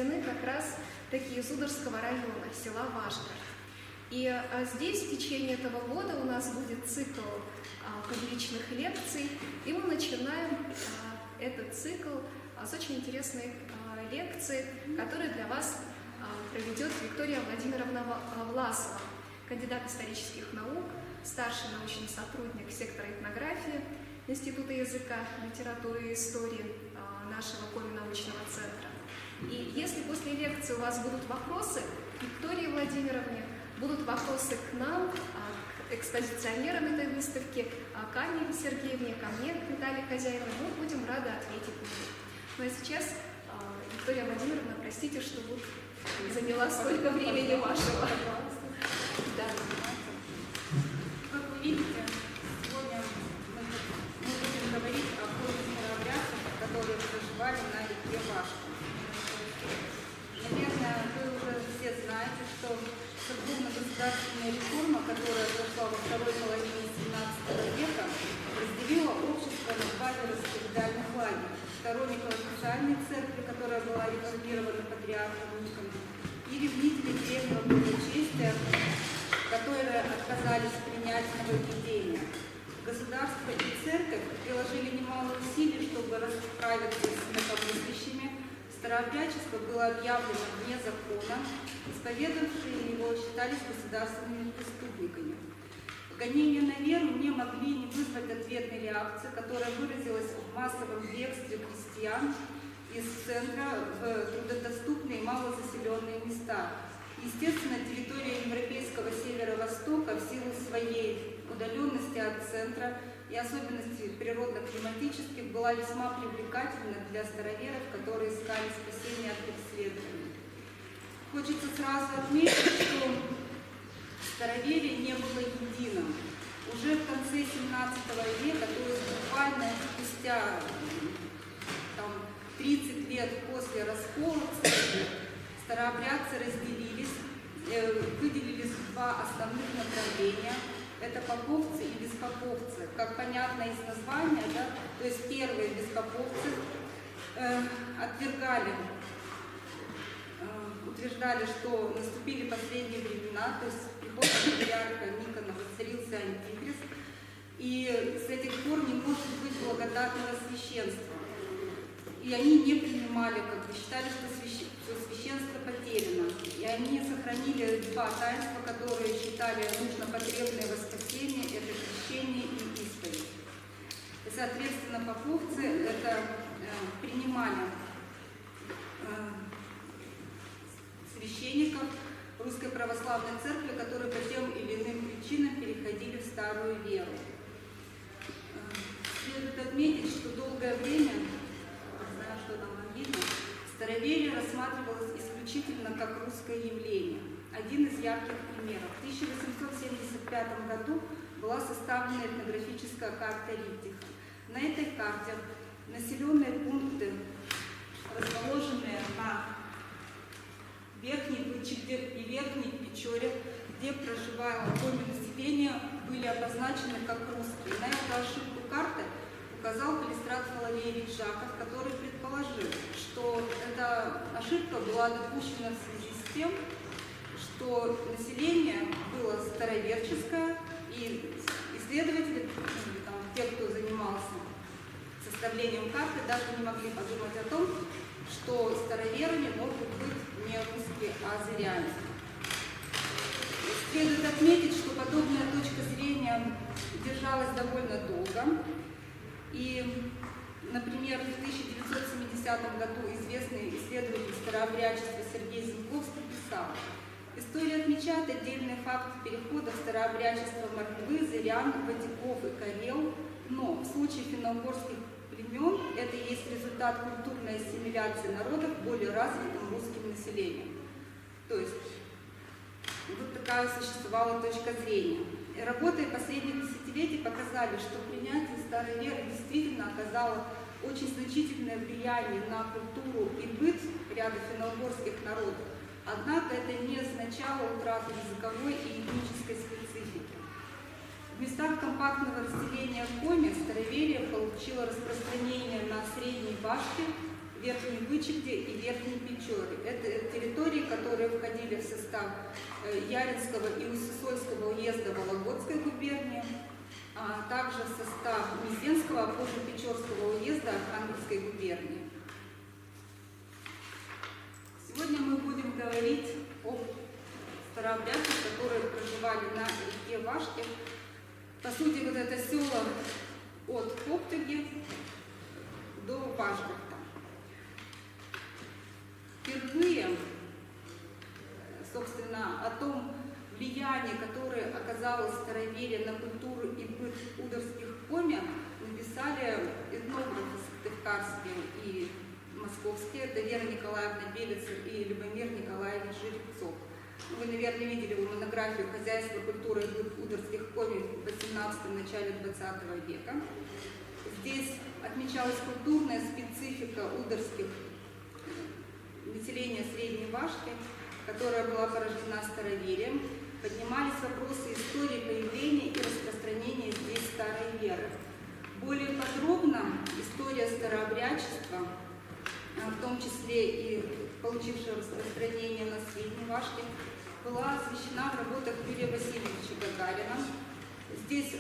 отведены как раз такие Сударского района, села Вашгород. И здесь в течение этого года у нас будет цикл публичных лекций, и мы начинаем этот цикл с очень интересной лекции, которую для вас проведет Виктория Владимировна Власова, кандидат исторических наук, старший научный сотрудник сектора этнографии Института языка, литературы и истории нашего Коми-научного центра. И если после лекции у вас будут вопросы к Виктории Владимировне, будут вопросы к нам, к экспозиционерам этой выставки, к Анне Сергеевне, ко мне, к Наталье Хозяиновой, мы будем рады ответить на них. Ну а сейчас, Виктория Владимировна, простите, что заняла столько времени вашего. Да. Как вы видите, сегодня мы будем говорить о крови старообрядцев, которые проживали на реке Вашка. Наверное, вы уже все знаете, что церковно-государственная реформа, которая прошла во второй половине XVII века, разделила общество на два вероисповедальных лагеря: сторонников официальной церкви, которая была реформирована патриархом Никоном, и ревнители древнего благочестия, которые отказались принять нововведения. Государство и церковь приложили немало усилий, чтобы расправиться с инакомыслящими. Старообрядчество было объявлено вне закона, исповедовавшие его считались государственными преступниками. Гонения на веру не могли не вызвать ответной реакции, которая выразилась в массовом бегстве крестьян из центра в труднодоступные малозаселенные места. Естественно, территория европейского северо-востока в силу своей удаленности от центра и особенностей природно-климатических была весьма привлекательна для староверов, которые искали спасения от преследований. Хочется сразу отметить, что староверие не было единым. Уже в конце XVII века, то есть буквально спустя 30 лет после раскола церкви, старообрядцы разделились, выделились в два основных направления. Это поповцы и беспоповцы. Как понятно из названия, да, то есть первые беспоповцы утверждали, что наступили последние времена, то есть с приходом патриарха Никона воцарился антихрист, и с этих пор не может быть благодатного священства. И они не принимали, считали, что священство потеряно. И они сохранили два таинства, которые считали нужно потребное во спасение, это крещение и исповедь. И, соответственно, поповцы это принимали священников Русской Православной Церкви, которые по тем или иным причинам переходили в старую веру. Следует отметить, что долгое время, что там видно, староверие рассматривалось исключительно как русское явление. Один из ярких примеров. В 1875 году была составлена этнографическая карта Риттиха. На этой карте населенные пункты, расположенные на Верхней Вычегде и Верхней Печоре, где проживало население, были обозначены как русские. На эту ошибку карты указал Калистрат Фалалеевич Жаков, который предположил, что эта ошибка была допущена в связи с тем, что население было староверческое, и исследователи, те, кто занимался составлением карты, даже не могли подумать о том, что староверами могут быть не русские, а азеряне. Следует отметить, что подобная точка зрения держалась довольно долго. И, например, в 1970 году известный исследователь старообрядчества Сергей Зинковский писал: «История отмечает отдельный факт перехода в старообрядчество мордвы, зырян, ватиков и карел, но в случае финно-угорских племен это и есть результат культурной ассимиляции народов более развитым русским населением». То есть вот такая существовала точка зрения. И работы последних десятилетий показали, что принятие старой веры действительно оказало очень значительное влияние на культуру и быт ряда финно-угорских народов. Однако это не означало утрату языковой и этнической специфики. В местах компактного расселения Коми староверие получило распространение на Средней Вашке, Верхней Вычегде и Верхней Печоре. Это территории, которые входили в состав Яринского и Усисольского уезда Вологодской губернии, а также в состав Мизенского, а позже Печорского уезда Архангельской губернии. Сегодня мы будем говорить о старообрядцах, которые проживали на реке Вашке. По сути, вот это село от Коптыги до Вашгорта. Впервые, собственно, о том влиянии, которое оказалось староверие на культуру и быт удорских коми, написали этнографы сыктывкарские и московские. Это Вера Николаевна Белицер и Любомир Николаевич Жеребцов. Вы, наверное, видели его монографию «Хозяйство, культура и быт удорских коми» в 18-м, начале 20 века. Здесь отмечалась культурная специфика удорских населения Средней Вашки, которая была порождена староверием. Поднимались вопросы истории появления и распространения здесь старой веры. Более подробно история старообрядчества, в том числе и получившего распространение на Средней Вашке, была освещена в работах Юрия Васильевича Гагарина. Здесь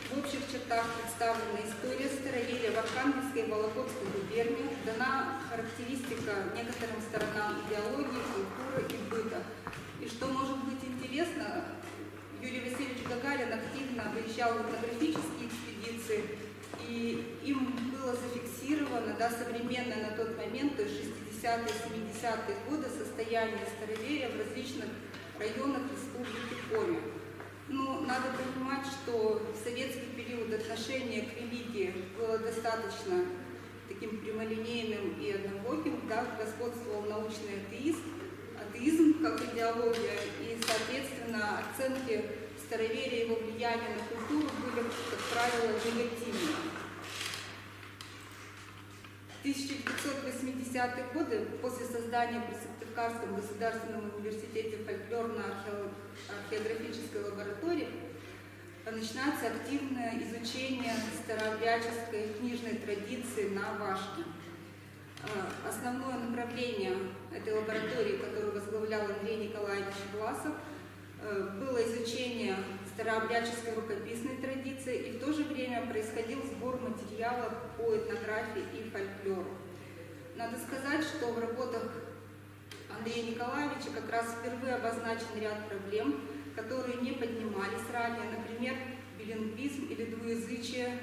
в общих чертах представлена история староверия в Архангельской и Вологодской губерниях, дана характеристика некоторым сторонам идеологии, культуры и быта. И что может быть интересно, Юрий Васильевич Гагарин активно выезжал в этнографические экспедиции, и им было зафиксировано, современное на тот момент, то есть 60-е, 70-е годы, состояние староверия в различных районах Республики Коми. Но надо понимать, что в советский период отношение к религии было достаточно таким прямолинейным и однобоким, господствовал научный атеизм как идеология, и, соответственно, оценки староверия и его влияния на культуру были, как правило, негативными. В 1980-е годы, после создания при Сыктывкарском государственном университете фольклорно-археографической лаборатории, начинается активное изучение старообрядческой книжной традиции на Вашке. Основное направление этой лаборатории, которую возглавлял Андрей Николаевич Власов, было изучение старообрядческой рукописной традиции, и в то же время происходил сбор материалов по этнографии и фольклору. Надо сказать, что в работах Андрея Николаевича как раз впервые обозначен ряд проблем, которые не поднимались ранее, например, билингвизм или двуязычие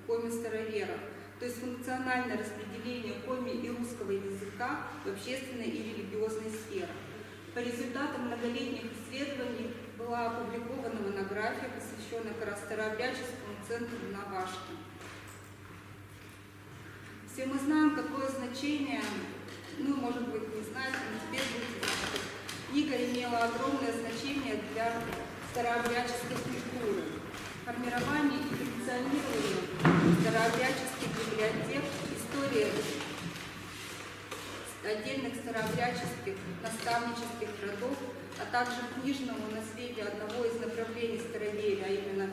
коми-староверов, то есть функциональное распределение коми и русского языка в общественной и религиозной сфере. По результатам многолетних исследований была опубликована монография, посвященная как раз старообрядческому центру на Вашке. Все мы знаем, какое значение, может быть, не знаете, но теперь будете знать. Книга имела огромное значение для старообрядческой культуры. Формирование и функционирование старообрядческих библиотек, история отдельных старообрядческих наставнических родов, а также книжному наследию одного из направлений староверия, а именно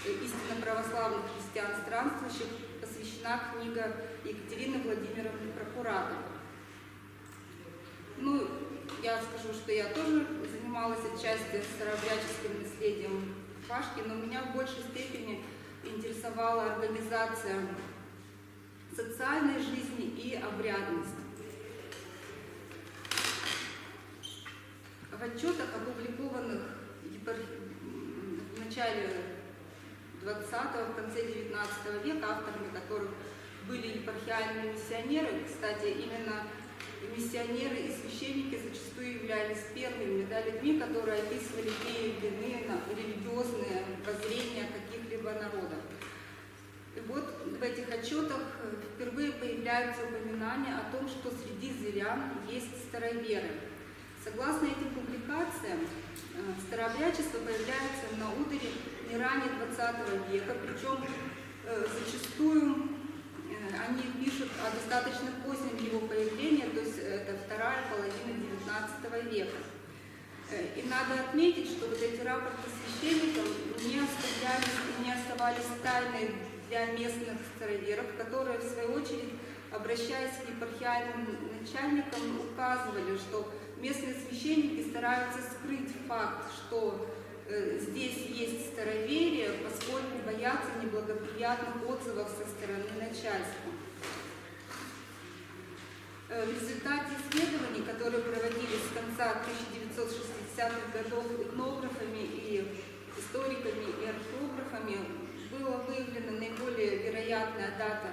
истинно православных христиан странствующих, посвящена книга Екатерины Владимировны Прокуратор. Я скажу, что я тоже занималась отчасти старообрядческим наследием Вашки, но меня в большей степени интересовала организация социальной жизни и обрядности. В отчетах, опубликованных в начале 20-го, в конце 19 века, авторами которых были епархиальные миссионеры, кстати, именно миссионеры и священники зачастую являлись первыми людьми, которые описывали те или иные религиозные воззрения каких-либо народов. И вот в этих отчетах впервые появляются упоминания о том, что среди зырян есть староверы. Согласно этим публикациям, старообрядчество появляется на Удыре не ранее 20 века, причем зачастую они пишут о достаточно позднем его появлении, то есть это вторая половина 19 века. И надо отметить, что вот эти рапорты священников не оставались тайной для местных староверов, которые в свою очередь обращаясь к епархиальным начальникам, указывали, что местные священники стараются скрыть факт, что здесь есть староверие, поскольку боятся неблагоприятных отзывов со стороны начальства. В результате исследований, которые проводились с конца 1960-х годов этнографами и историками и археографами, была выявлена наиболее вероятная дата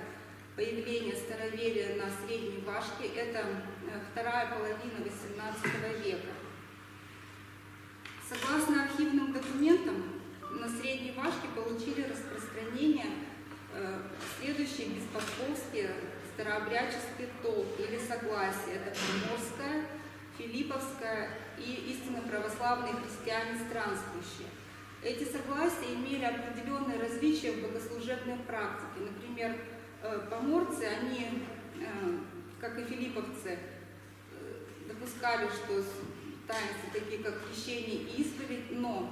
появления староверия на Средней Вашке. Это вторая половина XVIII века. Согласно архивным документам, на Средней Вашке получили распространение следующие беспосковские старообрядческие толки или согласия. Это Приморская, Филипповская и истинно православные христиане странствующие. Эти согласия имели определенное различие в богослужебной практике. Например, поморцы, они, как и филипповцы, допускали, что таинства, такие как крещение и исповедь, но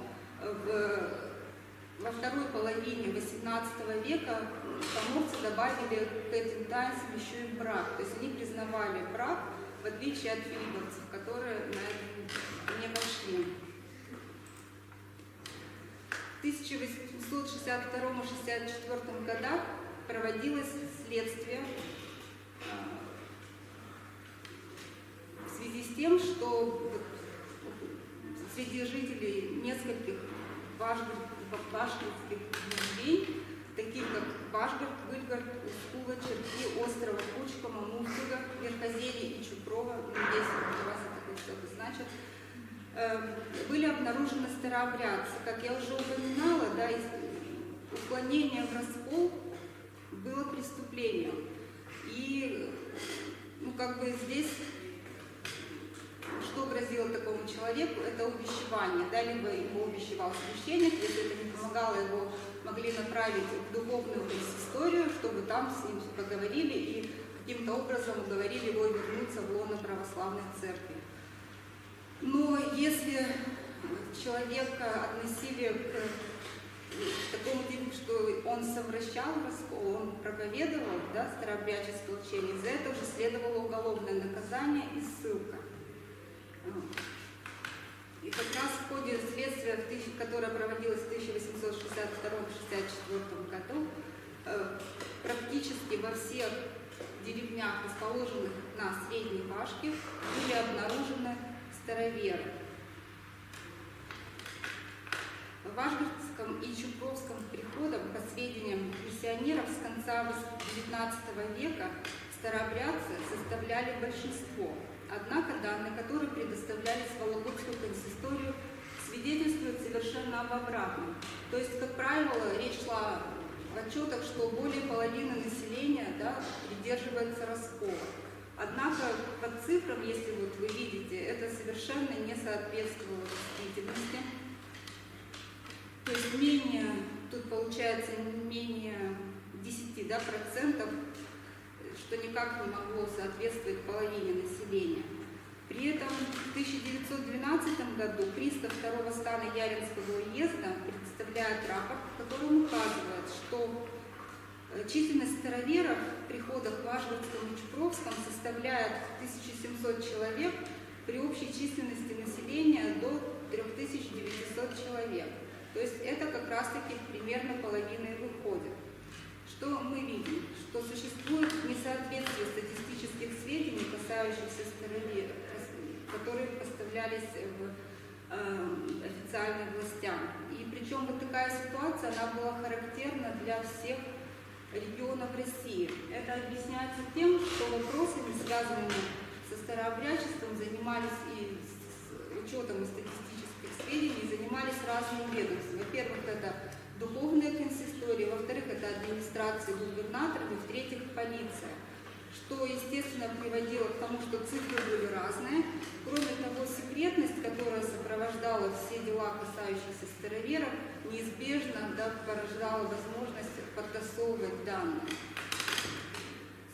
во второй половине XVIII века поморцы добавили к этим таинствам еще и брак. То есть они признавали брак, в отличие от филипповцев, которые на это не пошли. В 1862-64 годах проводилось следствие в связи с тем, что среди жителей нескольких башкирских деревень, таких как Башгород, Выльгород, Ускула, Черки, Острова, Кучка, Мамутыга, Верхозерье и Чупрова, здесь у вас это что-то значит, были обнаружены старообрядцы. Как я уже упоминала, да, уклонение в раскол было преступлением. И здесь что грозило такому человеку? Это увещевание. Да, либо его увещевал священник, если это не помогало, его могли направить в духовную консисторию, чтобы там с ним поговорили и каким-то образом уговорили его вернуться в лоно православной церкви. Но если человека относили к такому типу, что он совращал раскол, он проповедовал, да, старообрядческое учение, за это уже следовало уголовное наказание и ссылка. И как раз в ходе следствия, которое проводилось в 1862-64 году, практически во всех деревнях, расположенных на Средней Вашке, были обнаружены староверы. В Вашгородском и Чупровском приходах, по сведениям миссионеров, с конца XIX века старообрядцы составляли большинство. Однако данные, которые предоставлялись в Вологодскую консисторию, свидетельствуют совершенно об обратном. То есть, как правило, речь шла в отчетах, что более половины населения, да, придерживается раскола. Однако по цифрам, если вот вы видите, это совершенно не соответствовало действительности. То есть тут получается менее 10%, да, процентов, что никак не могло соответствовать половине населения. При этом в 1912 году пристав второго стана Яринского уезда представляет рапорт, в котором указывает, что численность староверов в приходах в Вашгородском и Чупровском составляет 1700 человек при общей численности населения до 3900 человек. То есть это как раз-таки примерно половина и выходит. Что мы видим? Что существует несоответствие статистических сведений, касающихся староверов, которые поставлялись официальным властям. И причем вот такая ситуация, она была характерна для всех регионов России. Это объясняется тем, что вопросами, связанными со старообрядчеством, занимались и с учетом статистических сведений, занимались разные ведомства. Во-первых, это духовная консистория, во-вторых, это администрация губернаторов, и в-третьих, полиция. Что, естественно, приводило к тому, что цифры были разные. Кроме того, секретность, которая сопровождала все дела, касающиеся староверов, неизбежно, да, порождала возможность подтасовывать данные.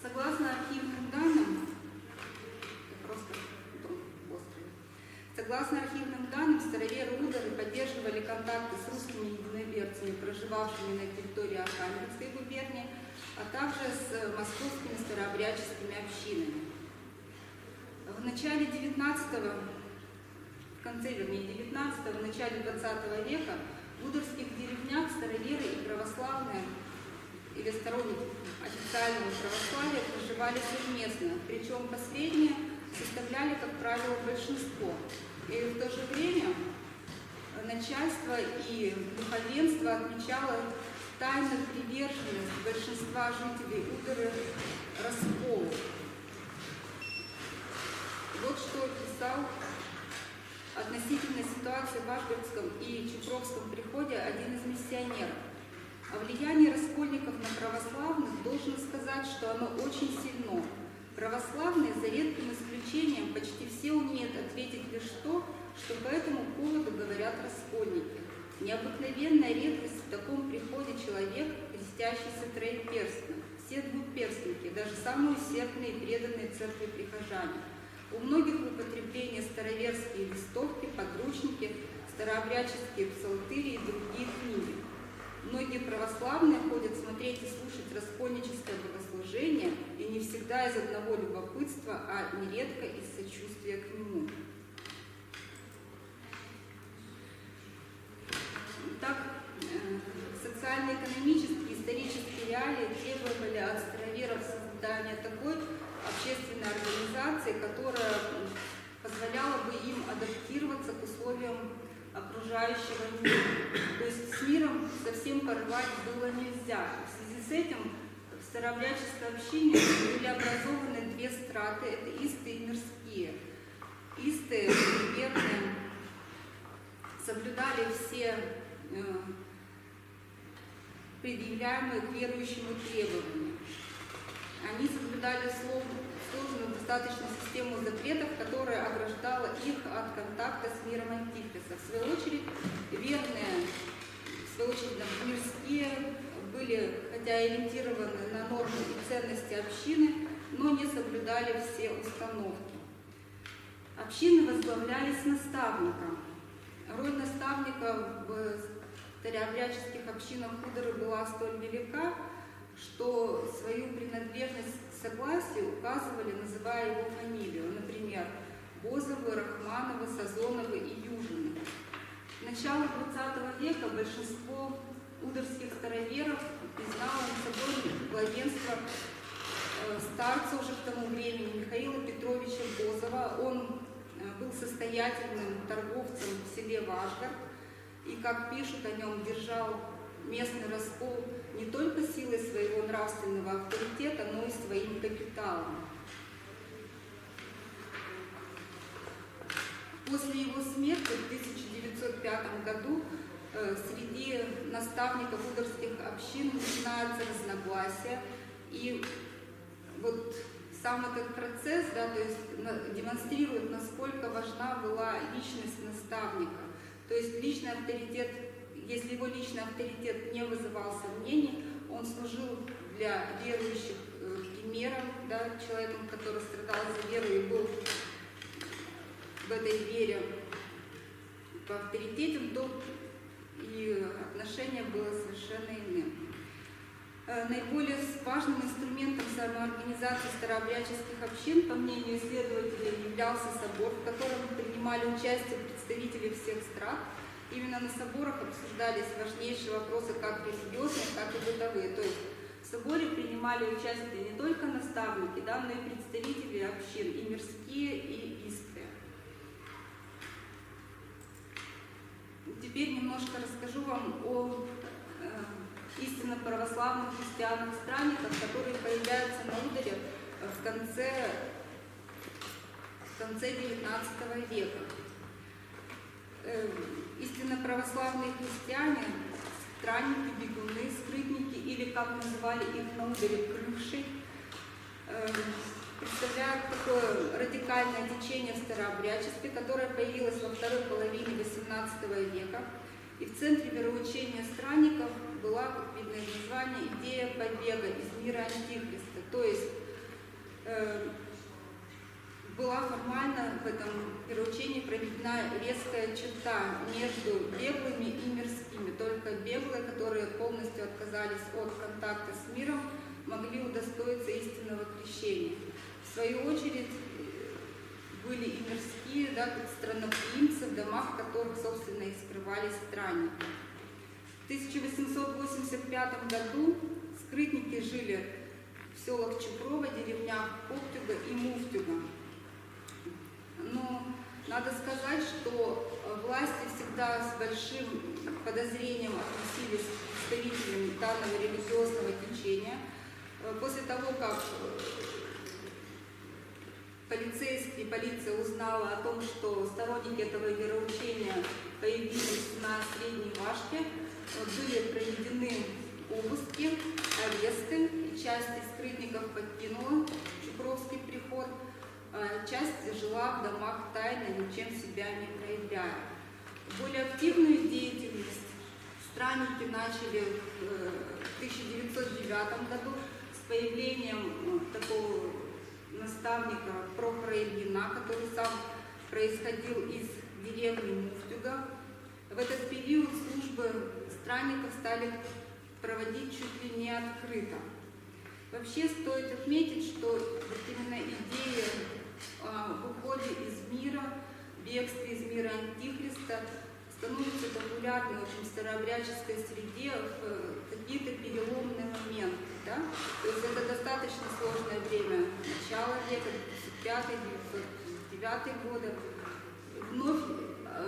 Согласно архивным данным, староверы-удары поддерживали контакты с русскими единоверцами, проживавшими на территории Архангельской губернии, а также с московскими старообрядческими общинами. В начале 19-го, в начале 20 века в удорских деревнях староверы и православные или сторонники официального православия проживали совместно, причем последние составляли, как правило, большинство. И в то же время начальство и духовенство отмечало тайную приверженность большинства жителей Удары расколу. Вот что писал относительно ситуации в Ашгородском и Чупровском приходе один из миссионеров. О влиянии раскольников на православных должен сказать, что оно очень сильно. Православные, за редким исключением, почти все умеют ответить лишь то, что по этому поводу говорят раскольники. Необыкновенная редкость в таком приходе человек, крестящийся троеперстно, все двуперстники, даже самые усердные и преданные церкви прихожане. У многих в употреблении староверские листовки, подручники, старообрядческие псалтыри и другие книги. Многие православные ходят смотреть и слушать раскольническое богослужение, и не всегда из одного любопытства, а нередко из сочувствия к нему. Так, социально-экономические, исторические реалии требовали от староверов создания такой общественной организации, которая позволяла бы им адаптироваться к условиям окружающего мира. То есть с миром совсем порвать было нельзя. В связи с этим в старообрядческой общине были образованы две страты, это исты и мирские. Исты, верные, соблюдали все предъявляемые к верующему требования. Они соблюдали сложную достаточно систему запретов, которая ограждала их от контакта с миром антихриста. В свою очередь, верные, мирские были, хотя и ориентированы на нормы и ценности общины, но не соблюдали все установки. Общины возглавлялись наставником. Роль наставника в старообрядческих общинах Удары была столь велика, что свою принадлежность к согласию указывали, называя его фамилию, например, Бозовы, Рахмановы, Сазоновы и Южины. К началу 20 века большинство ударских староверов признало над собой главенство старца уже к тому времени Михаила Петровича Бозова. Он был состоятельным торговцем в селе Вашгород и, как пишут о нем, держал местный раскол не только силой своего нравственного авторитета, но и своим капиталом. После его смерти в 1905 году среди наставников ударских общин начинаются разногласия, и вот сам этот процесс, да, то есть демонстрирует, насколько важна была личность наставника. То есть личный авторитет, если его личный авторитет не вызывал сомнений, он служил для верующих примером, да, человеком, который страдал за веру и был в этой вере авторитетом, то и отношение было совершенно иным. Наиболее важным инструментом самоорганизации старообрядческих общин, по мнению исследователей, являлся собор, в котором принимали участие представители всех страт. Именно на соборах обсуждались важнейшие вопросы, как религиозные, так и бытовые. То есть в соборе принимали участие не только наставники, да, но и представители общин, и мирские, и истые. Теперь немножко расскажу вам о истинно православных христианах-странниках, которые появляются на Ударе в конце XIX века. Истинно православные христиане, странники, бегуны, скрытники, или, как называли их на Ударе, крыши, представляют такое радикальное течение в старообрядчестве, которое появилось во второй половине XVIII века. И в центре вероучения странников была, как видно из названия, идея побега из мира антихриста. То есть была формально в этом вероучении проведена резкая черта между беглыми и мирскими. Только беглые, которые полностью отказались от контакта с миром, могли удостоиться истинного крещения. В свою очередь были и мирские, да, странноприимцы, в домах которых, собственно, и скрывались странники. В 1885 году скрытники жили в селах Чупрова, деревнях Коптюга и Муфтюга. Но надо сказать, что власти всегда с большим подозрением относились к представителям данного религиозного течения. После того, как полиция узнала о том, что сторонники этого вероучения появились на Средней Вашке, были проведены обыски, аресты, и часть из скрытников покинула Чупровский приход, часть жила в домах тайно, ничем себя не проявляя. Более активную деятельность странники начали в 1909 году с появлением такого наставника Прохора Ильина, который сам происходил из деревни Муфтюга. В этот период службы странников стали проводить чуть ли не открыто. Вообще стоит отметить, что вот именно идея в уходе из мира, бегстве из мира Антихриста становится популярной очень в старообрядческой среде в какие-то переломные моменты. Да? То есть это достаточно сложное время, начало века, 1905-1909 годы. Вновь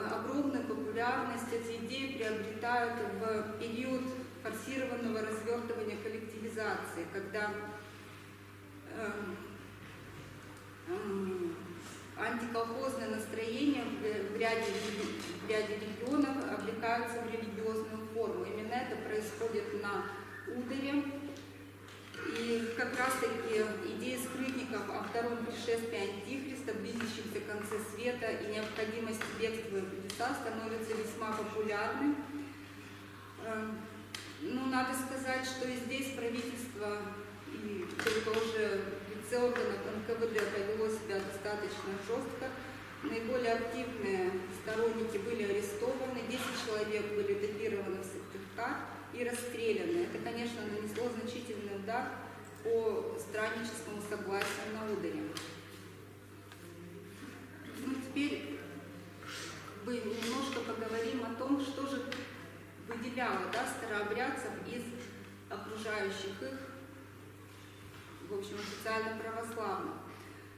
огромную популярность эти идеи приобретают в период форсированного развертывания коллективизации, когда антиколхозное настроение в ряде регионов облекаются в религиозную форму. Именно это происходит на Ударе. И как раз таки идеи скрытников о втором пришествии Антихриста, близящемся конце света и необходимости бегства в леса становятся весьма популярны. Ну, надо сказать, что и здесь правительство, и только уже в лице органов НКВД повело себя достаточно жестко. Наиболее активные сторонники были арестованы, 10 человек были этапированы в Сыктывкар и расстреляны. Это, конечно, нанесло значительный удар по странническому согласию на Ударе. Ну, теперь мы немножко поговорим о том, что же выделяло, да, старообрядцев из окружающих их, в общем, официально православных.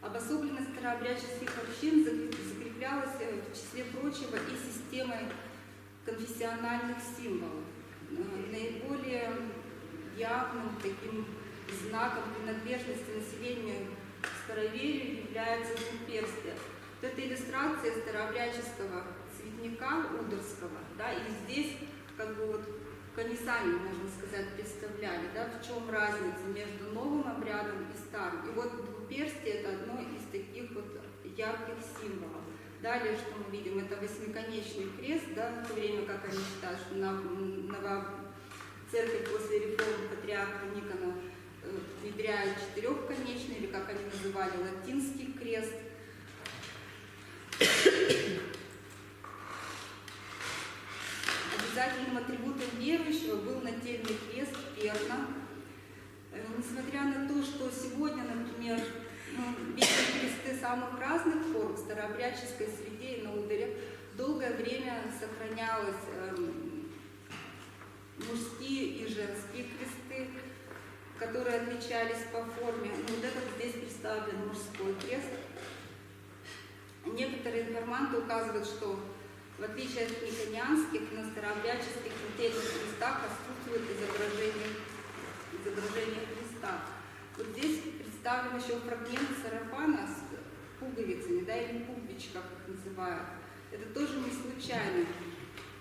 Обособленность старообрядческих общин закреплялась, в числе прочего, и системой конфессиональных символов. Наиболее явным таким знаком принадлежности населения к староверию является двуперстие. Вот это иллюстрация старообрядческого цветника ударского, да, и здесь как бы вот они сами, можно сказать, представляли, да, в чем разница между новым обрядом и старым. И вот двуперстие – это одно из таких вот ярких символов. Далее, что мы видим, это восьмиконечный крест, да, в то время как они считают, что церковь после реформы патриарха Никона внедряет четырехконечный, или как они называли, латинский крест. Обязательным атрибутом верующего был нательный крест, перна. Несмотря на то, что сегодня, например, видим кресты самых разных форм в старообрядческой среде и на Ударе, долгое время сохранялось мужские и женские кресты, которые отличались по форме. Вот этот здесь представлен мужской крест. Некоторые информанты указывают, что в отличие от никонианских, на старообрядческих нательных крестах отсутствует изображение Христа. Вот здесь представлен еще фрагмент сарафана с пуговицами, да, или пугович, как их называют. Это тоже не случайно,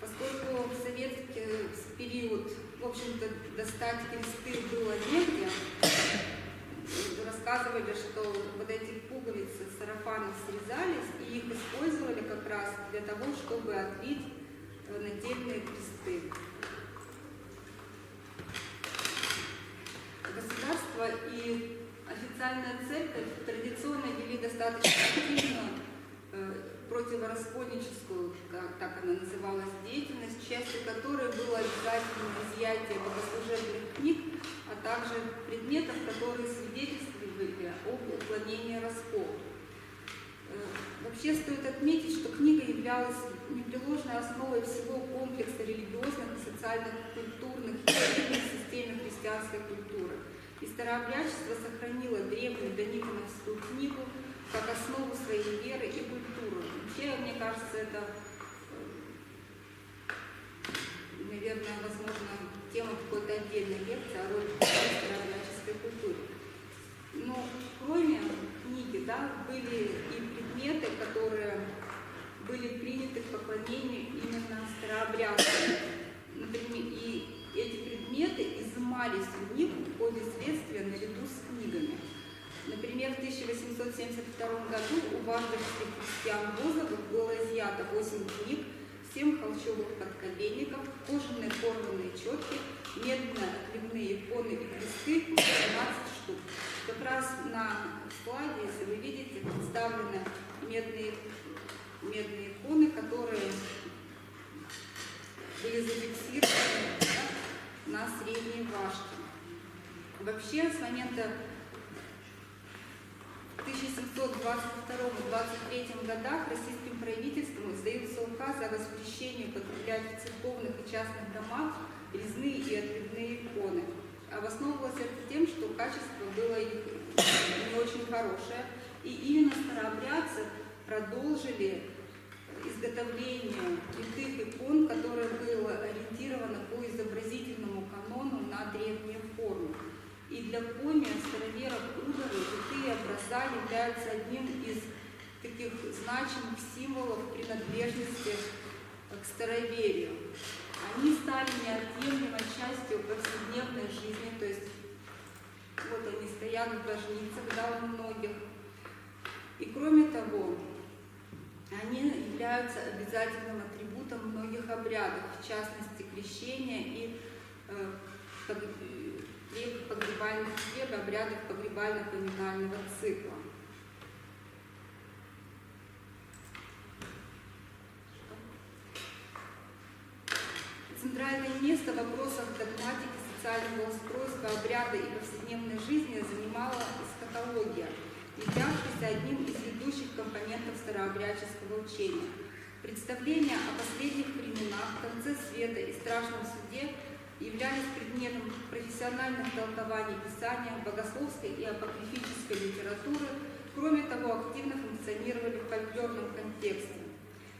поскольку в советский период, в общем-то, достать кресты было негде. Рассказывали, что вот эти пуговицы сарафанов срезались и их использовали как раз для того, чтобы отлить нательные кресты. Государство и официальная церковь традиционно вели достаточно активно противораскольническую, так она называлась, деятельность, частью которой было обязательно изъятие богослужебных книг, а также предметов, которые свидетельствовали об уклонении раскола. Вообще стоит отметить, что книга являлась непреложной основой всего комплекса религиозных и социально-культурных явлений в системе христианской культуры. И старообрядчество сохранило древнюю дониконовскую книгу как основу своей веры и культуры. Вообще, мне кажется, это, наверное, возможно, тема какой-то отдельной лекции о роли старообрядческой культуры. Но кроме книги, да, были и предметы, которые были приняты к поклонению именно старообрядцам. Например, и эти предметы изымались у них в ходе следствия наряду с книгами. Например, в 1872 году у вардовских крестьян Бузовых было изъято 8 книг, 7 холщовых подколенников, кожаные порванные четки, медно-отливные иконы и кресты, 17 штук. Как раз на слайде, если вы видите, представлены медные иконы, которые были зафиксированы, да, на средней важке. Вообще, с момента 1722-23 годах российским правительством издаются указы о воспрещении употреблять в церковных и частных домах резные и отливные иконы. Обосновывалось это тем, что качество было их не очень хорошее, и именно старообрядцы продолжили изготовление литых икон, которое было ориентировано по изобразительному канону на древние формы. И для Коми, староверов Удары, литые образа являются одним из таких значимых символов принадлежности к староверию. Они стали неотъемлемой частью повседневной жизни, то есть вот они стоят в божницах, да, у многих. И кроме того, они являются обязательным атрибутом многих обрядов, в частности крещения и погребальных обрядов погребально-поминального цикла. Центральное место в вопросах догматики, социального устройства, обряда и повседневной жизни занимала эсхатология, являвшаяся одним из ведущих компонентов старообрядческого учения. Представления о последних временах, конце света и страшном суде являлись предметом профессиональных толкований Писания, богословской и апокрифической литературы, кроме того, активно функционировали в фольклорном контексте.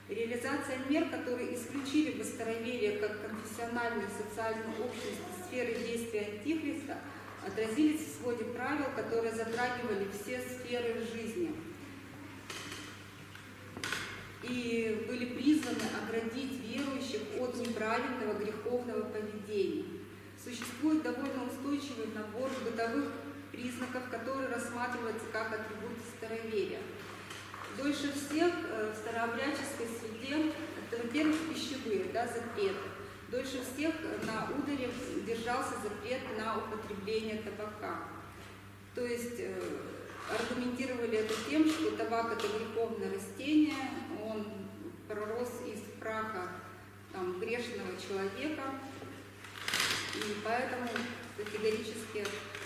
Реализация мер, которые исключили бы староверие как конфессиональную социальную общность сферы действия Антихриста, отразились в своде правил, которые затрагивали все сферы жизни и были призваны оградить верующих от неправильного греховного поведения. Существует довольно устойчивый набор бытовых признаков, которые рассматриваются как атрибуты староверия. Дольше всех в старообрядческой среде, это, во-первых, пищевые, да, запреты. Дольше всех на Ударе держался запрет на употребление табака. То есть аргументировали это тем, что табак – это греховное растение, он пророс из праха там, грешного человека, и поэтому категорически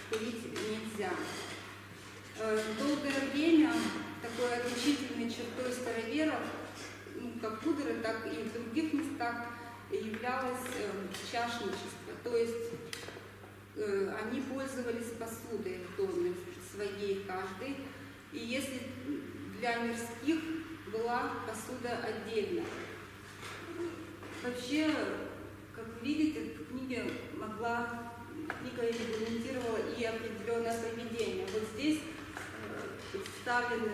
курить нельзя. Долгое время такой отличительной чертой староверов, ну, как в Удары, так и в других местах, являлось чашничество. То есть они пользовались посудой в доме своей каждый, и если для мирских была посуда отдельно. Вообще, как вы видите, книга регламентировала и определенное поведение. Вот здесь представлены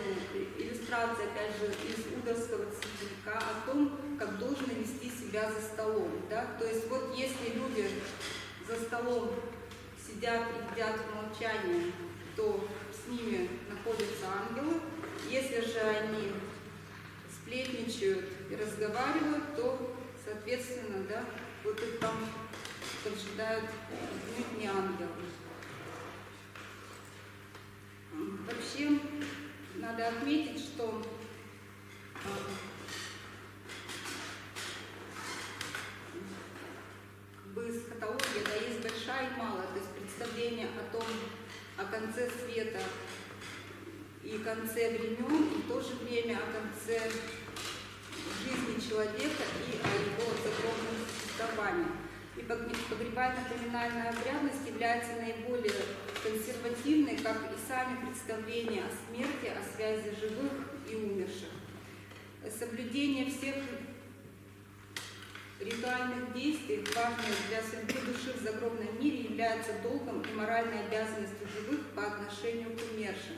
иллюстрации, опять же, из ударского цветника о том, как должны вести себя за столом. Да? То есть вот если люди за столом сидят и едят в молчании, то с ними находятся ангелы. Если же они сплетничают и разговаривают, то, соответственно, да, вот их там поджидают не ангелы. Вообще, надо отметить, что эсхатология, да, есть большая и малая, то есть представление о том, о конце света и конце времен, и в то же время о конце жизни человека и о его загробном существовании. И погребально-поминальная обрядность является наиболее консервативной, как и сами представления о смерти, о связи живых и умерших. Соблюдение всех ритуальных действий, важных для судьбы души в загробном мире, является долгом и моральной обязанностью живых по отношению к умершим.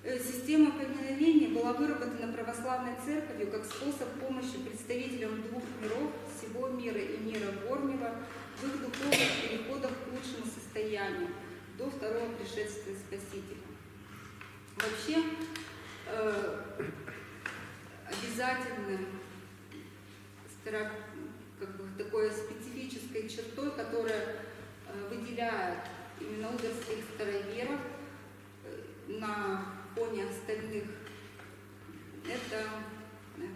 Система поминовения была выработана православной церковью как способ помощи представителям двух миров, всего мира и мира Горнего, в их духовных переходах к лучшему состоянию до второго пришествия Спасителя. Вообще, обязательным такой специфической чертой, которая выделяет именно удерских староверов на фоне остальных, это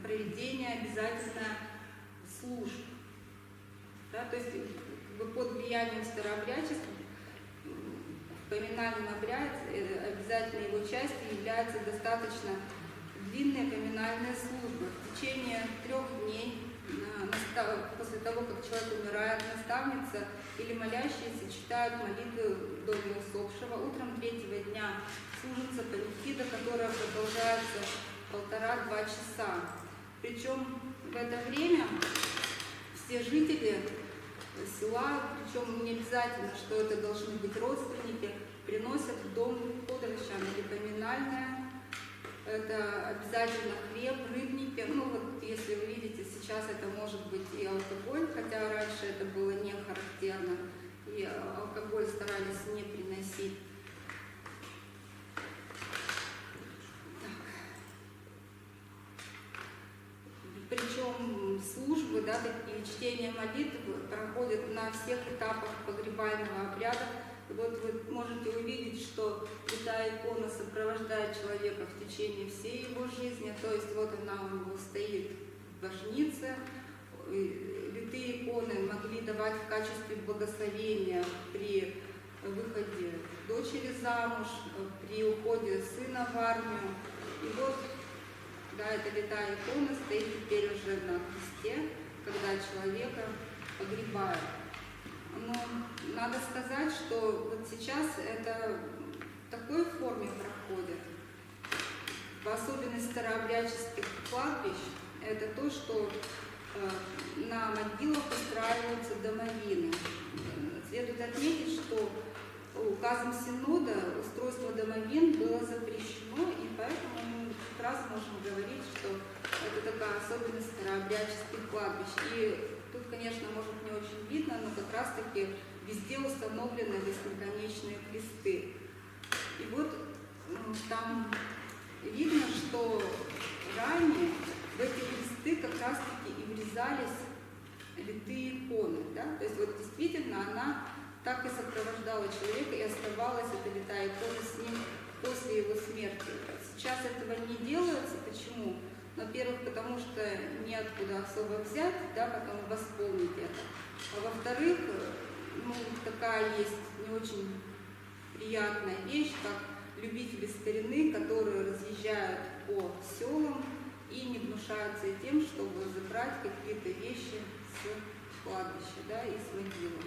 проведение обязательно служб. Да, то есть под влиянием старообрядчества в поминальном обряде обязательно его частью является достаточно длинная поминальная служба. В течение 3 дней после того, как человек умирает, наставница или молящиеся читают молитвы в доме усопшего. Утром 3-го дня служится панихида, которая продолжается 1,5-2 часа. Причем в это время все жители села, причем не обязательно, что это должны быть родственники, приносят в дом подорожан или поминальное. Это обязательно хлеб, рыбники. Ну вот, если вы видите, сейчас это может быть и алкоголь, хотя раньше это было не характерно, и алкоголь старались не приносить. Причем службы, да, такие чтения молитв проходят на всех этапах погребального обряда. Вот вы можете увидеть, что святая икона сопровождает человека в течение всей его жизни. То есть вот она у него стоит в божнице. Святые иконы могли давать в качестве благословения при выходе дочери замуж, при уходе сына в армию. И вот, да, эта святая икона стоит теперь уже на кресте, когда человека погребают. Но надо сказать, что вот сейчас это в такой форме проходит. В особенности старообрядческих кладбищ, это то, что на могилах устраиваются домовины. Следует отметить, что указом Синода устройство домовин было запрещено, и поэтому мы как раз можем говорить, что это такая особенность старообрядческих кладбищ. И тут, конечно, может не очень видно, но как раз-таки везде установлены восьмиконечные кресты. И вот там видно, что ранее в эти кресты как раз-таки и врезались витые иконы. Да? То есть вот действительно она так и сопровождала человека, и оставалась эта витая икона с ним после его смерти. Сейчас этого не делается. Почему? Во-первых, потому что неоткуда особо взять, да, потом восполнить это. А во-вторых, ну, такая есть не очень приятная вещь, как любители старины, которые разъезжают по селам и не гнушаются и тем, чтобы забрать какие-то вещи с кладбища, да, и с могилы.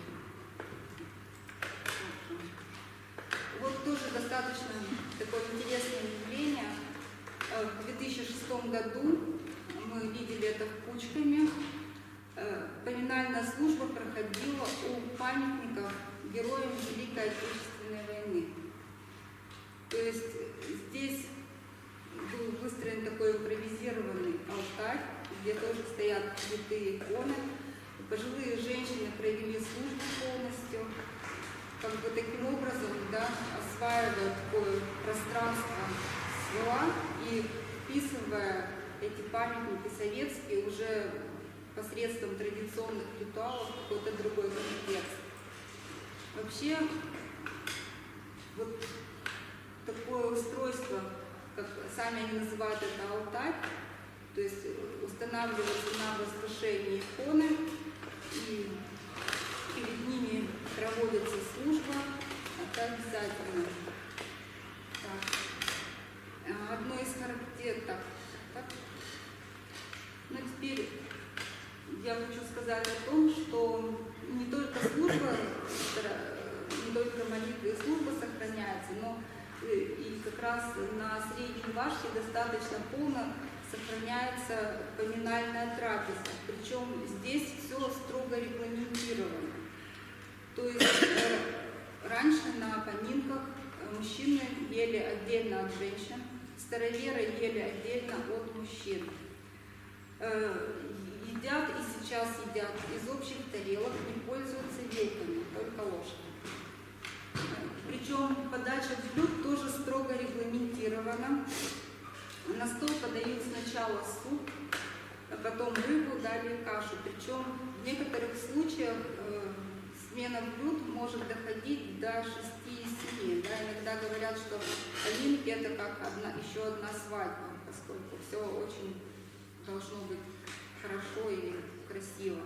Вот тоже достаточно такое интересное явление. В 2006 году мы видели это кучками. Поминальная служба проходила у памятников героям Великой Отечественной войны. То есть здесь был выстроен такой импровизированный алтарь, где тоже стоят святые иконы. Пожилые женщины провели службу полностью, как бы таким образом, да, осваивая такое пространство села и вписывая эти памятники советские уже посредством традиционных ритуалов в какой-то другой контекст. Вообще, вот такое устройство как сами они называют это алтарь, то есть устанавливаются на возвышении иконы, и перед ними проводится служба, это обязательно. Так. Одно из характеристик. Ну, теперь я хочу сказать о том, что не только служба, не только молитва и служба сохраняется, но и как раз на Средней Вашке достаточно полно сохраняется поминальная трапеза. Причем здесь все строго регламентировано. То есть раньше на поминках мужчины ели отдельно от женщин, староверы ели отдельно от мужчин. Едят и сейчас едят из общих тарелок, не пользуются вилками, только ложками. Причем подача блюд тоже строго регламентирована. На стол подают сначала суп, а потом рыбу, далее кашу. Причем в некоторых случаях смена блюд может доходить до 6 и 7. Да, иногда говорят, что поминки это как еще одна свадьба, поскольку все очень должно быть хорошо и красиво.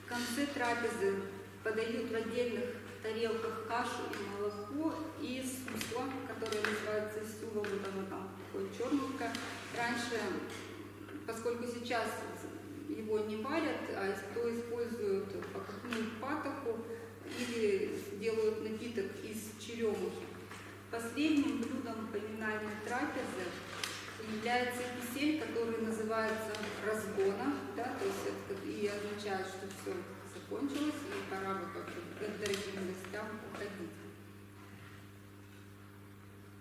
В конце трапезы подают в отдельных тарелках кашу и молоко и сусло, которое называется сюла, вот оно там такое черненькое. Раньше, поскольку сейчас его не варят, то используют покупную патоку или делают напиток из черемухи. Последним блюдом поминальной трапезы является кисель, который называется разгона, да, то есть это и означает, что все закончилось и пора бы к дорогим гостям уходить.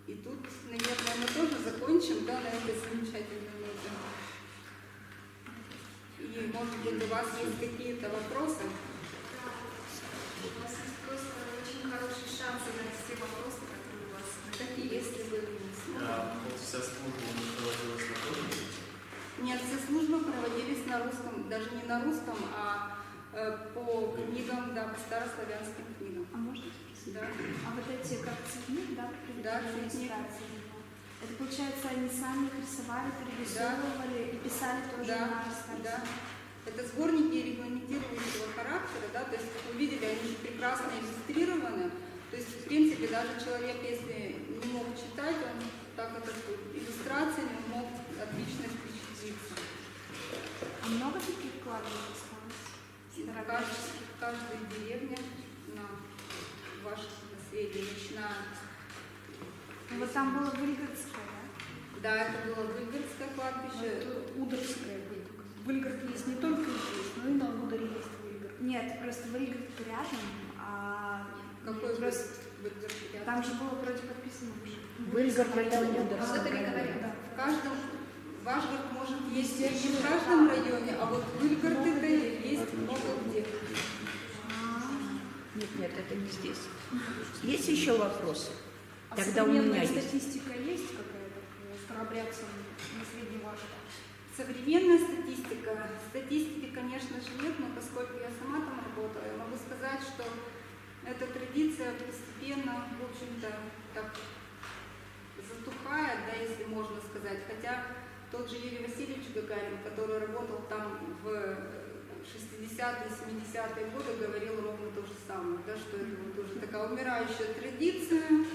И тут, наверное, мы тоже закончим, да, на этой замечательной ноте. И, может быть, у вас есть какие-то вопросы? У вас есть просто очень хороший шанс задать все вопросы, которые у вас накопились. Если вы не Вот вся служба у нас проводилась на русском? Нет, все службы проводились на русском, даже не на русском, а по книгам, да, по старославянским книгам. А можно спросить? Да. А вот эти как цветник, да, Да, цветник. это получается, они сами их рисовали, перерисовывали и писали тоже Да, на старославянском? да. Это сборники регламентирующего характера, да, то есть, как вы видели, они же прекрасно иллюстрированы. То есть, в принципе, даже человек, если не мог читать, он так это иллюстрациями мог отлично впечатлиться. А много таких кладов осталось? В каждой деревне на ваше наследие, начиная. Вот там было Выльгородское, да? Да, это было Выльгородское кладбище. Это Удорское. В Выльгороде есть не только здесь, но и на Удоре есть Выльгород. Нет, просто Выльгород рядом, а Какой просто Выльгород? там же было вроде подписано уже. Выльгород это Вот это Удорское. не говорят. Да. В каждом, ваш город может есть не в каждом районе, а вот Выльгород это есть много где. Нет, это не здесь. Есть еще вопросы? А Тогда у меня современная есть. статистика есть какая-то по старообрядцам на Средней Вашке? Современная статистика. Статистики, конечно же, нет, но поскольку я сама там работала, я могу сказать, что эта традиция постепенно, в общем-то, так затухает, да, если можно сказать. Хотя тот же Юрий Васильевич Гагарин, который работал там в 60-е, 70-е годы, говорил ровно то же самое, да, что это вот уже такая умирающая традиция,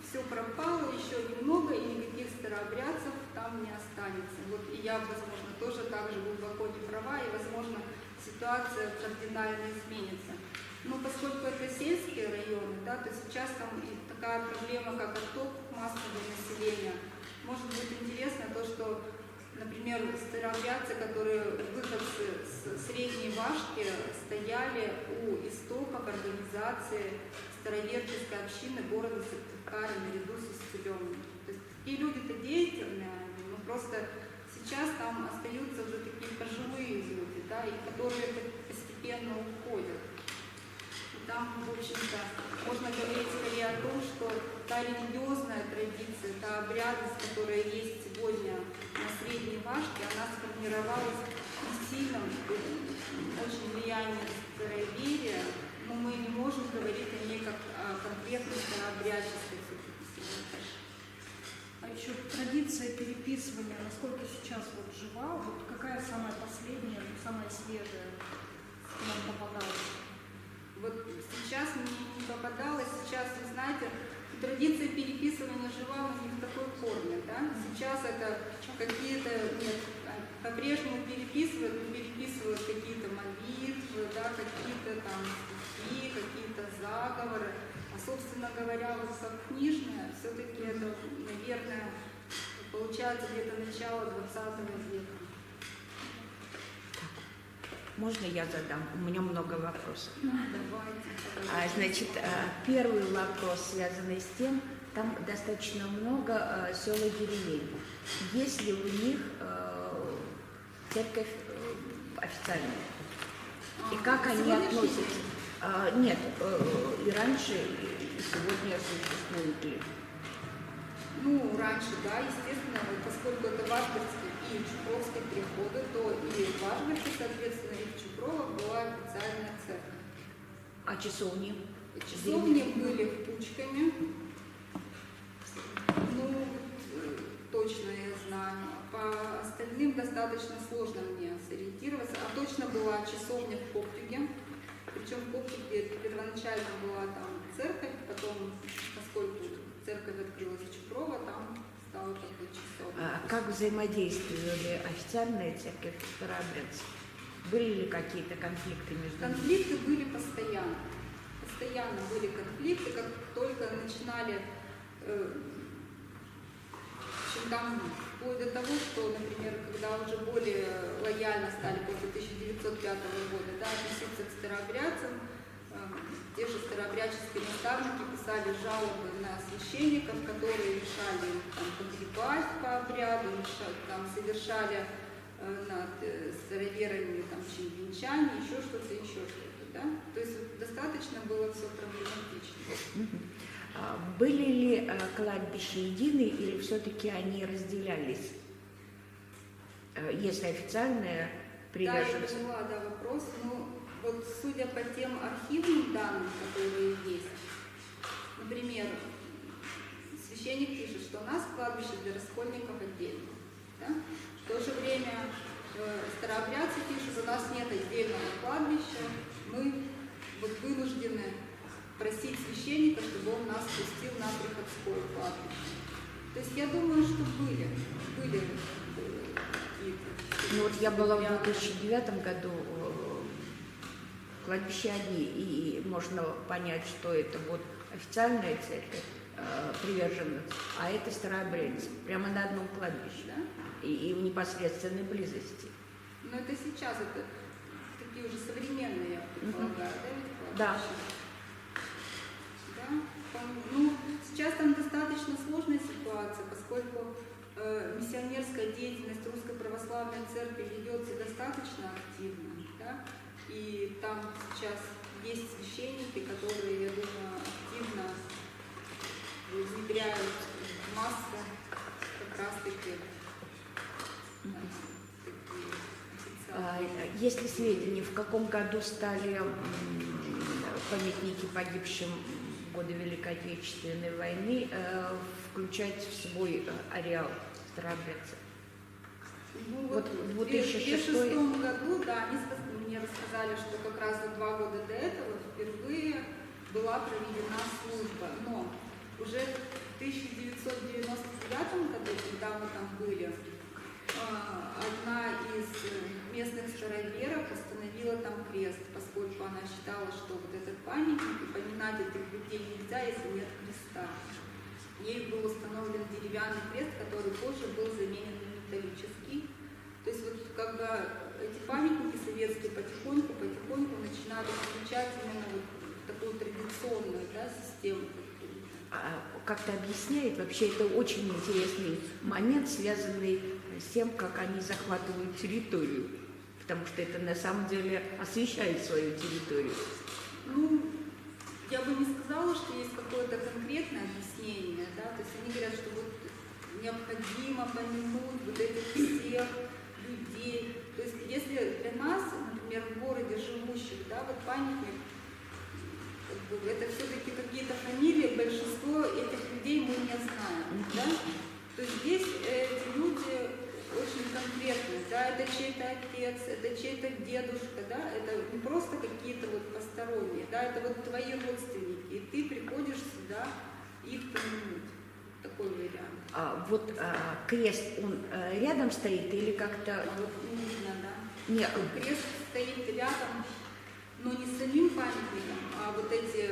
все пропало, еще немного, и никаких старообрядцев там не останется. Вот и я, возможно, тоже так же глубоко не права, и, возможно, ситуация кардинально изменится. Но поскольку это сельские районы, да, то сейчас там и такая проблема, как отток массового населения. Может быть интересно то, что, например, старообрядцы, которые выходцы с Средней Вашки, стояли у истоков организации староверческой общины города Сыктывкара наряду с Исцеленным. То есть такие люди-то деятельные, но просто сейчас там остаются уже такие пожилые люди, да, и которые постепенно уходят. И там, в общем-то, можно говорить скорее о том, что та религиозная традиция, та обрядность, которая есть сегодня на Средней Вашке, она сформировалась в сильном очень влиянии староверия, переписывания, насколько сейчас вот жива, вот какая самая последняя, самая свежая нам попадалась? Вот сейчас мне не попадалось, сейчас, вы знаете, традиция переписывания жива, но не в такой форме, да? Сейчас это какие-то, нет, по-прежнему переписывают, но переписывают какие-то молитвы, да, какие-то там стихи, какие-то заговоры. А, собственно говоря, вот как книжная, все-таки это, наверное, получается где-то начало 20 века. Можно я задам? У меня много вопросов. Давайте. Значит, первый вопрос, связанный с тем, там достаточно много сел и деревень. Есть ли у них церковь официальная? И как они относятся? Нет, и раньше, и сегодня существует ли? Ну, раньше, да, естественно, поскольку это Вашгородский и Чупровский приходы, то и в Вашгороде, соответственно, и в Чупрово была официальная церковь. А часовни? Часовни были Пучками, ну, точно я знаю. По остальным достаточно сложно мне сориентироваться. А точно была часовня в Коптюге. Причем в Коптюге первоначально была там церковь, потом, поскольку церковь открылась в Чупрово, там стала такой часовня. Как взаимодействовали официальная церковь и старообрядцы? Были ли какие-то конфликты между ними? Конфликты были постоянно. Постоянно были конфликты, как только начинали, там вплоть до того, что, например, когда уже более лояльно стали после 1905 года, да, относиться к старообрядцам, те же старообрядческие наставники писали жалобы на священников, которые решали там, погребать по обряду, там, совершали над староверами там, венчание, еще что-то. Да? То есть достаточно было все проблематично. Были ли кладбища едины или все-таки они разделялись? Если официальная приверженность... Да, я поняла, да, вопрос. Ну, вот судя по тем архивным данным, которые есть, например, священник пишет, что у нас кладбище для раскольников отдельно. Да? В то же время старообрядцы пишут, у нас нет отдельного кладбища, мы вот вынуждены просить священника, чтобы он нас пустил на приходское кладбище. То есть я думаю, что были какие-то... Ну вот я была в 2009 году, кладбища одни, и можно понять, что это вот официальная церковь, приверженность, а это старообрядцы, прямо на одном кладбище, Да? и в непосредственной близости. Но это сейчас, это такие уже современные, я предполагаю, Да. кладбища? Да? Ну, сейчас там достаточно сложная ситуация, поскольку миссионерская деятельность Русской Православной Церкви ведется достаточно активно, да? И там сейчас есть священники, которые, я думаю, активно внедряют в массы как раз-таки Есть ли сведения, в каком году стали памятники погибшим в годы Великой Отечественной войны включать в свой ареал старообрядцев? Ну, Вот в 2006 году, да, они мне рассказали, что как раз за 2 года до этого впервые была проведена служба. Но уже в 1999 году, когда мы там были, одна из местных староверов установила там крест, поскольку она считала, что вот этот памятник, и поминать этих людей нельзя, если нет креста. Ей был установлен деревянный крест, который позже был заменен на металлический. То есть вот как бы эти памятники советские потихоньку начинали включать именно вот такую традиционную, да, систему. Как-то объясняет, вообще это очень интересный момент, связанный с тем, как они захватывают территорию, потому что это на самом деле освещает свою территорию. Ну, я бы не сказала, что есть какое-то конкретное объяснение, да, то есть они говорят, что вот необходимо помянуть вот этих всех людей. То есть если для нас, например, в городе живущих, да, вот памятник, это все-таки какие-то фамилии, большинство этих людей мы не знаем, да? То есть здесь эти люди очень конкретные, да, это чей-то отец, это чей-то дедушка, да, это не просто какие-то вот посторонние, да, это вот твои родственники, и ты приходишь сюда их помянуть. Такой вариант. Крест, он рядом стоит или как-то... А вот не видно, да. Нет, Крест стоит рядом, но не самим памятником, а вот эти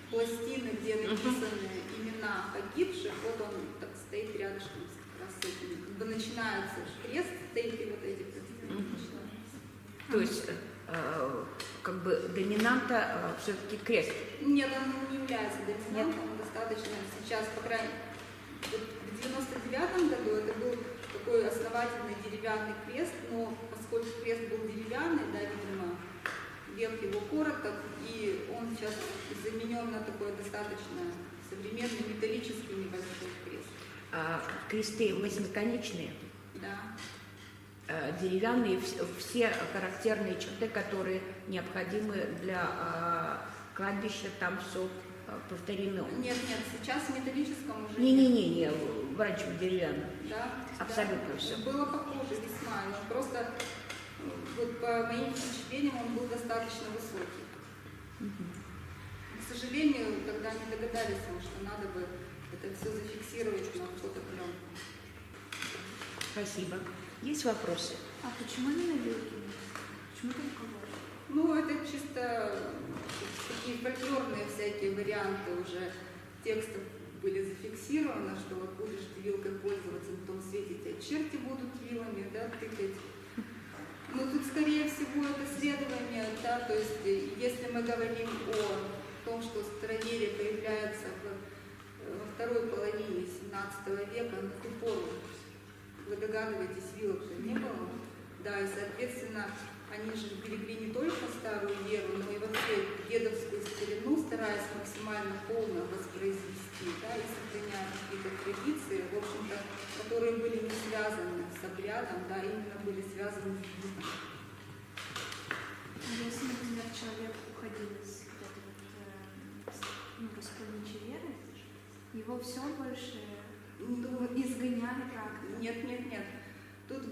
пластины, где написаны имена погибших, вот он так стоит рядышком как раз с этим. Как бы начинается крест, стоит и вот эти пластины. то есть как бы доминанта все-таки крест. Нет, он не является доминантом, он достаточно сейчас, по крайней мере, вот в 99-м году это был такой основательный деревянный крест, но поскольку крест был деревянный, да, видимо, век его короток, и он сейчас заменен на такой достаточно современный металлический небольшой крест. Кресты восьмиконечные, Да. деревянные, все характерные черты, которые необходимы для кладбища, там все повторено. Нет, сейчас в металлическом уже Не, врач деревянный. Да, Абсолютно да. всё. Было похоже весьма, но просто вот по моим впечатлениям он был достаточно высокий. К сожалению, тогда не догадались, что надо бы это все зафиксировать на фотопленку. Спасибо. Есть вопросы? А почему не на вилке? Почему только вот? Ну, это чисто такие фольклорные всякие варианты уже текстов были зафиксированы, что вот будешь ты вилкой пользоваться, в том свете тебя черти будут вилами, да, тыкать. Но тут, скорее всего, это следование, да, то есть если мы говорим о том, что староверие появляется во второй половине 17 века, на ту пору, вы догадываетесь, вилок-то не было, да, и, соответственно, они же берегли не только старую веру, но и вообще дедовскую старину, стараясь максимально полно воспроизвести, да, и сохраняя какие-то традиции, в общем-то, которые были не связаны с обрядом, да, именно были связаны с бытом. Если, например, человек уходил из раскольничьей веры, его все больше изгоняли как-то. Нет. Тут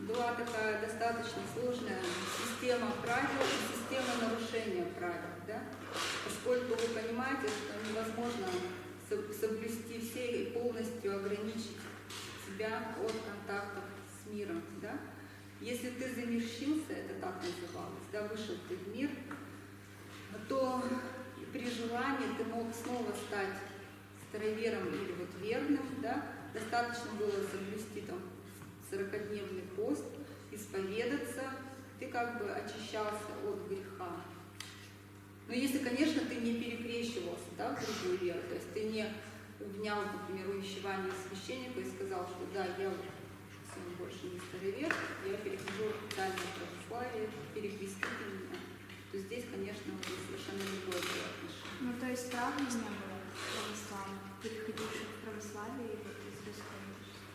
была такая достаточно сложная система правил и система нарушения правил, да? Поскольку вы понимаете, что невозможно соблюсти все и полностью ограничить себя от контактов с миром, да? Если ты замерщился, это так называлось, да, вышел ты в мир, то при желании ты мог снова стать старовером или вот верным, да? Достаточно было соблюсти там 40-дневный пост, исповедаться, ты как бы очищался от греха. Но если, конечно, ты не перекрещивался, да, в другую веру, то есть ты не внял, например, увещевание священника и сказал, что да, я больше не старовер, я перехожу в официальное православие, перекрестите меня. То здесь, конечно, уже совершенно другое отношение. Ну, то есть правда не было православных, переходивших в православие и вот из раскольничества?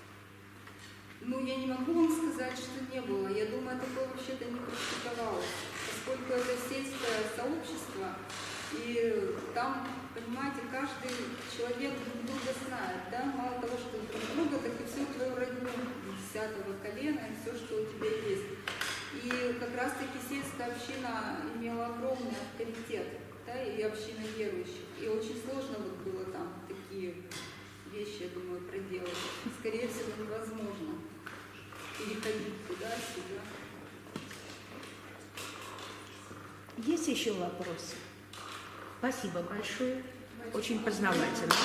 Ну, я не могу вам сказать, что не было. Я думаю, такое вообще-то не практиковалось. Поскольку это сельское сообщество, и там, понимаете, каждый человек друг друга знает, да? Мало того, что друг друга, так и всю твою родню 10-го колена, и все, что у тебя есть. И как раз-таки сельская община имела огромный авторитет, да, и община верующих. И очень сложно вот было там такие вещи, я думаю, проделать. Скорее всего, невозможно переходить туда-сюда. Есть еще вопросы? Спасибо большое. Очень познавательно.